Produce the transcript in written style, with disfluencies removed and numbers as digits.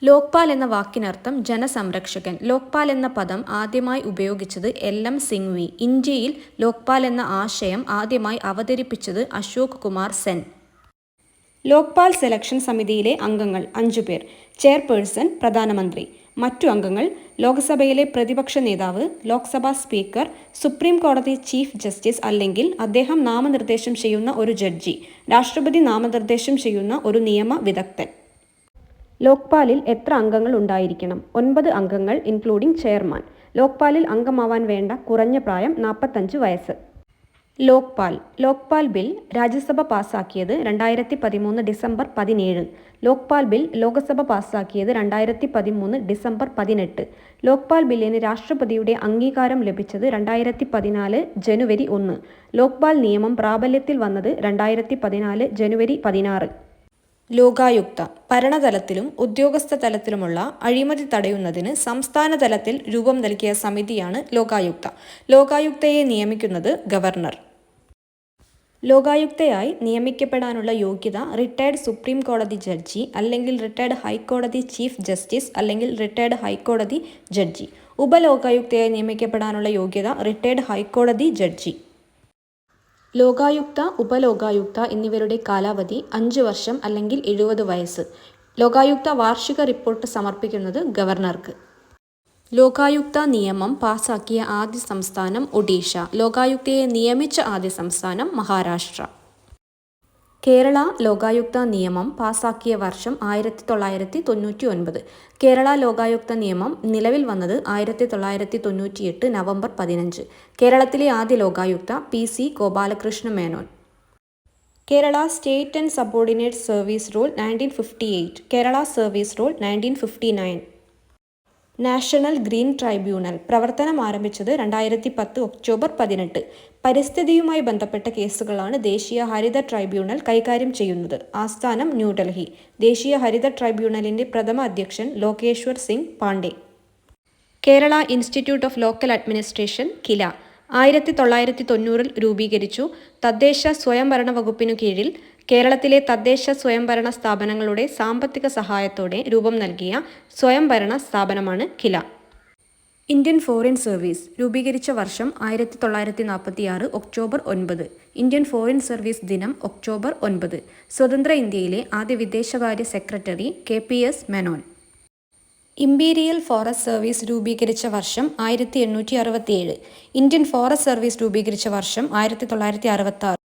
ലോക്പാൽ എന്ന വാക്കിനർത്ഥം ജനസംരക്ഷകൻ. ലോക്പാൽ എന്ന പദം ആദ്യമായി ഉപയോഗിച്ചത് എൽ.എം. സിംഗ്വി. ഇന്ത്യയിൽ ലോക്പാൽ എന്ന ആശയം ആദ്യമായി അവതരിപ്പിച്ചത് അശോക് കുമാർ സെൻ. ലോക്പാൽ സെലക്ഷൻ സമിതിയിലെ അംഗങ്ങൾ 5 പേർ. ചെയർപേഴ്സൺ പ്രധാനമന്ത്രി. മറ്റു അംഗങ്ങൾ ലോക്സഭയിലെ പ്രതിപക്ഷ നേതാവ്, ലോക്സഭാ സ്പീക്കർ, സുപ്രീം കോടതി ചീഫ് ജസ്റ്റിസ് അല്ലെങ്കിൽ അദ്ദേഹം നാമനിർദ്ദേശം ചെയ്യുന്ന ഒരു ജഡ്ജി, രാഷ്ട്രപതി നാമനിർദ്ദേശം ചെയ്യുന്ന ഒരു നിയമ വിദഗ്ധൻ. ലോക്പാലിൽ എത്ര അംഗങ്ങൾ ഉണ്ടായിരിക്കണം? 9 അംഗങ്ങൾ ഇൻക്ലൂഡിംഗ് ചെയർമാൻ. ലോക്പാലിൽ അംഗമാവാൻ വേണ്ട കുറഞ്ഞ പ്രായം 45 വയസ്സ്. ലോക്പാൽ ബിൽ രാജ്യസഭ പാസാക്കിയത് 2013 ഡിസംബർ 17. ലോക്പാൽ ബിൽ ലോക്സഭ പാസാക്കിയത് 2013 ഡിസംബർ 18. ലോക്പാൽ ബില്ലിന് രാഷ്ട്രപതിയുടെ അംഗീകാരം ലഭിച്ചത് 2014 ജനുവരി 1. ലോക്പാൽ നിയമം പ്രാബല്യത്തിൽ വന്നത് 2014 ജനുവരി 16. ലോകായുക്ത ഭരണതലത്തിലും ഉദ്യോഗസ്ഥ തലത്തിലുമുള്ള അഴിമതി തടയുന്നതിന് സംസ്ഥാന തലത്തിൽ രൂപം നൽകിയ സമിതിയാണ് ലോകായുക്ത. ലോകായുക്തയെ നിയമിക്കുന്നത് ഗവർണർ. ലോകായുക്തയായി നിയമിക്കപ്പെടാനുള്ള യോഗ്യത റിട്ടയർഡ് സുപ്രീം കോടതി ജഡ്ജി അല്ലെങ്കിൽ റിട്ടയർഡ് ഹൈക്കോടതി ചീഫ് ജസ്റ്റിസ് അല്ലെങ്കിൽ റിട്ടയർഡ് ഹൈക്കോടതി ജഡ്ജി. ഉപലോകായുക്തയായി നിയമിക്കപ്പെടാനുള്ള യോഗ്യത റിട്ടയർഡ് ഹൈക്കോടതി ജഡ്ജി. ലോകായുക്ത, ഉപലോകായുക്ത എന്നിവരുടെ കാലാവധി 5 വർഷം അല്ലെങ്കിൽ 70 വയസ്സ്. ലോകായുക്ത വാർഷിക റിപ്പോർട്ട് സമർപ്പിക്കുന്നത് ഗവർണർക്ക്. ലോകായുക്ത നിയമം പാസാക്കിയ ആദ്യ സംസ്ഥാനം ഒഡീഷ. ലോകായുക്തയെ നിയമിച്ച ആദ്യ സംസ്ഥാനം മഹാരാഷ്ട്ര. കേരള ലോകായുക്ത നിയമം പാസാക്കിയ വർഷം 1999. കേരള ലോകായുക്ത നിയമം നിലവിൽ വന്നത് 1998 നവംബർ 15. കേരളത്തിലെ ആദ്യ Lokayukta PC. Gopalakrishna Menon. Kerala state and subordinate service rule 1958. Kerala service rule 1959. National green tribunal പ്രവർത്തനം ആരംഭിച്ചത് 2010 ഒക്ടോബർ 18. പരിസ്ഥിതിയുമായി ബന്ധപ്പെട്ട കേസുകളാണ് ദേശീയ ഹരിത ട്രൈബ്യൂണൽ കൈകാര്യം ചെയ്യുന്നത്. ആസ്ഥാനം ന്യൂഡൽഹി. ദേശീയ ഹരിത ട്രൈബ്യൂണലിന്റെ പ്രഥമ അധ്യക്ഷൻ Lokeshwar Singh Pandey. Kerala institute of local administration Kila 1990 രൂപീകരിച്ചു. തദ്ദേശ സ്വയംഭരണ വകുപ്പിനു കീഴിൽ കേരളത്തിലെ തദ്ദേശ സ്വയംഭരണ സ്ഥാപനങ്ങളുടെ സാമ്പത്തിക സഹായത്തോടെ രൂപം നൽകിയ സ്വയംഭരണ സ്ഥാപനമാണ് കില. ഇന്ത്യൻ ഫോറിൻ സർവീസ് രൂപീകരിച്ച വർഷം 1946 ഒക്ടോബർ 9. ഇന്ത്യൻ ഫോറിൻ സർവീസ് ദിനം ഒക്ടോബർ 9. സ്വതന്ത്ര ഇന്ത്യയിലെ ആദ്യ വിദേശകാര്യ secretary KPS Menon. Imperial forest service രൂപീകരിച്ച വർഷം 1867. ഇന്ത്യൻ ഫോറസ്റ്റ് സർവീസ് രൂപീകരിച്ച വർഷം 1966.